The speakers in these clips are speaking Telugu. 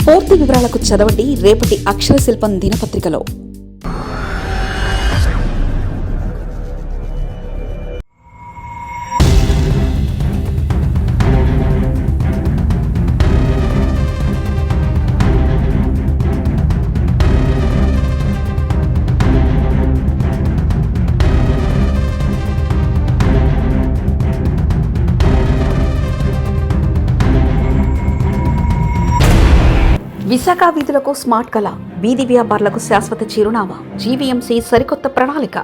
పూర్తి వివరాలకు చదవండి రేపటి అక్షర శిల్పం దినపత్రికలో. విశాఖ వీధులకు స్మార్ట్ కళ, వీధి వ్యాపారులకు శాశ్వత చిరునామా, జీవీఎంసీ సరికొత్త ప్రణాళిక.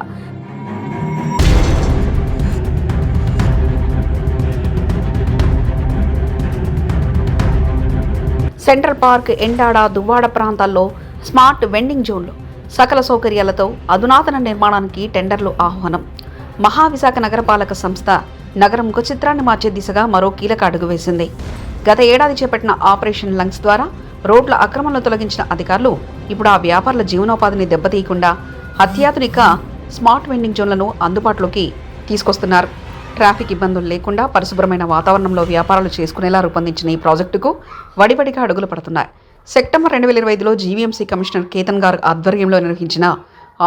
సెంట్రల్ పార్క్, ఎండాడ, దువ్వాడ ప్రాంతాల్లో స్మార్ట్ వెండింగ్ జోన్లు, సకల సౌకర్యాలతో అధునాతన నిర్మాణానికి టెండర్లు ఆహ్వానం. మహావిశాఖ నగరపాలక సంస్థ నగరం ముఖ చిత్రాన్ని మార్చే దిశగా మరో కీలక అడుగు వేసింది. గత ఏడాది చేపట్టిన ఆపరేషన్ లంగ్స్ ద్వారా రోడ్ల అక్రమంలో తొలగించిన అధికారులు ఇప్పుడు ఆ వ్యాపారుల జీవనోపాధిని దెబ్బతీయకుండా అత్యాధునిక స్మార్ట్ వెండింగ్ జోన్లను అందుబాటులోకి తీసుకొస్తున్నారు. ట్రాఫిక్ ఇబ్బందులు లేకుండా పరిశుభ్రమైన వాతావరణంలో వ్యాపారాలు చేసుకునేలా రూపొందించిన ఈ ప్రాజెక్టుకు వడివడిగా అడుగులు పడుతున్నాయి. సెప్టెంబర్ 2025లో జీవీఎంసీ కమిషనర్ కేతన్ గారు ఆధ్వర్యంలో నిర్వహించిన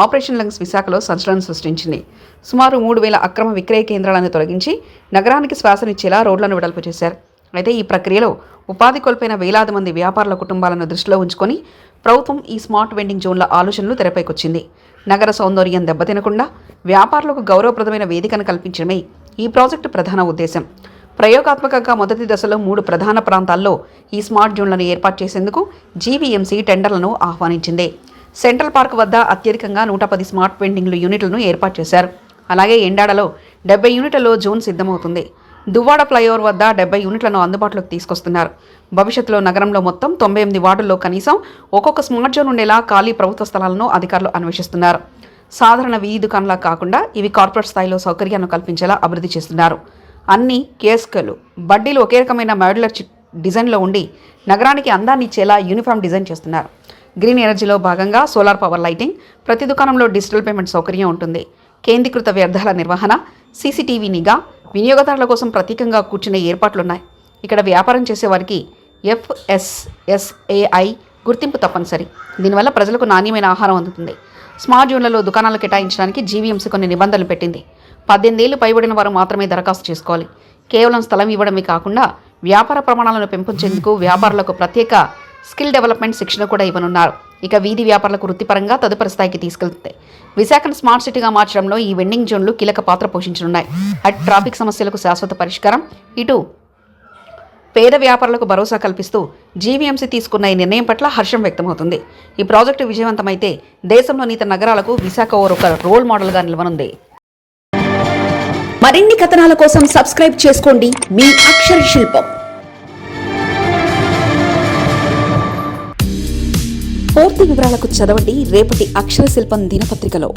ఆపరేషన్ లంగ్స్ విశాఖలో సంచలనం సృష్టించింది. సుమారు 3000 అక్రమ విక్రయ కేంద్రాలను తొలగించి నగరానికి శ్వాసనిచ్చేలా రోడ్లను వెడల్పు చేశారు. అయితే ఈ ప్రక్రియలో ఉపాధి కోల్పోయిన వేలాది మంది వ్యాపారుల కుటుంబాలను దృష్టిలో ఉంచుకొని ప్రభుత్వం ఈ స్మార్ట్ వెండింగ్ జోన్ల ఆలోచనలు తెరపైకొచ్చింది. నగర సౌందర్యం దెబ్బతినకుండా వ్యాపారులకు గౌరవప్రదమైన వేదికను కల్పించడమే ఈ ప్రాజెక్టు ప్రధాన ఉద్దేశం. ప్రయోగాత్మకంగా మొదటి దశలో 3 ప్రధాన ప్రాంతాల్లో ఈ స్మార్ట్ జోన్లను ఏర్పాటు చేసేందుకు జీవీఎంసీ టెండర్లను ఆహ్వానించింది. సెంట్రల్ పార్క్ వద్ద అత్యధికంగా 110 స్మార్ట్ వెండింగ్ యూనిట్లను ఏర్పాటు చేశారు. అలాగే ఎండాడలో 70 యూనిట్లలో జోన్ సిద్ధమవుతుంది. దువ్వాడ ఫ్లైఓవర్ వద్ద 70 యూనిట్లను అందుబాటులోకి తీసుకొస్తున్నారు. భవిష్యత్తులో నగరంలో మొత్తం 98 వార్డుల్లో కనీసం ఒక్కొక్క స్మార్ట్ జోన్ ఉండేలా ఖాళీ ప్రభుత్వ స్థలాలను అధికారులు అన్వేషిస్తున్నారు. సాధారణ వీధి దుకాణాలా కాకుండా ఇవి కార్పొరేట్ స్థాయిలో సౌకర్యాలను కల్పించేలా అభివృద్ధి చేస్తున్నారు. అన్ని కియోస్కులు, బడ్డీలు ఒకే రకమైన మాడ్యులర్ డిజైన్లో ఉండి నగరానికి అందాన్ని ఇచ్చేలా యూనిఫామ్ డిజైన్ చేస్తున్నారు. గ్రీన్ ఎనర్జీలో భాగంగా సోలార్ పవర్ లైటింగ్, ప్రతి దుకాణంలో డిజిటల్ పేమెంట్ సౌకర్యం ఉంటుంది. కేంద్రీకృత వ్యర్థాల నిర్వహణ, సీసీటీవీ నిఘా, వినియోగదారుల కోసం ప్రత్యేకంగా కూర్చునే ఏర్పాట్లున్నాయి. ఇక్కడ వ్యాపారం చేసేవారికి FSSAI గుర్తింపు తప్పనిసరి. దీనివల్ల ప్రజలకు నాణ్యమైన ఆహారం అందుతుంది. స్మార్ట్ జోన్లలో దుకాణాలు కేటాయించడానికి జీవీఎంసీ కొన్ని నిబంధనలు పెట్టింది. 18 ఏళ్లు పైబడిన వారు మాత్రమే దరఖాస్తు చేసుకోవాలి. కేవలం స్థలం ఇవ్వడమే కాకుండా వ్యాపార ప్రమాణాలను పెంపొందేందుకు వ్యాపారులకు ప్రత్యేక స్కిల్ డెవలప్మెంట్ శిక్షణ కూడా ఇవ్వనున్నారు. ఇక వీధి వ్యాపారులకు వృత్తిపరంగా తదుపరి స్థాయికి తీసుకెళ్తుంది. విశాఖను స్మార్ట్ సిటీగా మార్చడంలో ఈ వెండింగ్ జోన్లు కీలక పాత్ర పోషించనున్నాయి. అటు ట్రాఫిక్ సమస్యలకు శాశ్వత పరిష్కారం, ఇటు పేద వ్యాపారులకు భరోసా కల్పిస్తూ జీవీఎంసీ తీసుకున్న ఈ నిర్ణయం పట్ల హర్షం వ్యక్తమవుతుంది. ఈ ప్రాజెక్టు విజయవంతమైతే దేశంలోని ఇతర నగరాలకు విశాఖ ఒక రోల్ మోడల్గా నిలవనుంది. మరిన్ని కథనాల కోసం సబ్స్క్రైబ్ చేసుకోండి మీ అక్షర శిల్పం. పూర్తి వివరాలకు చదవండి రేపటి అక్షర శిల్పం దినపత్రికలో.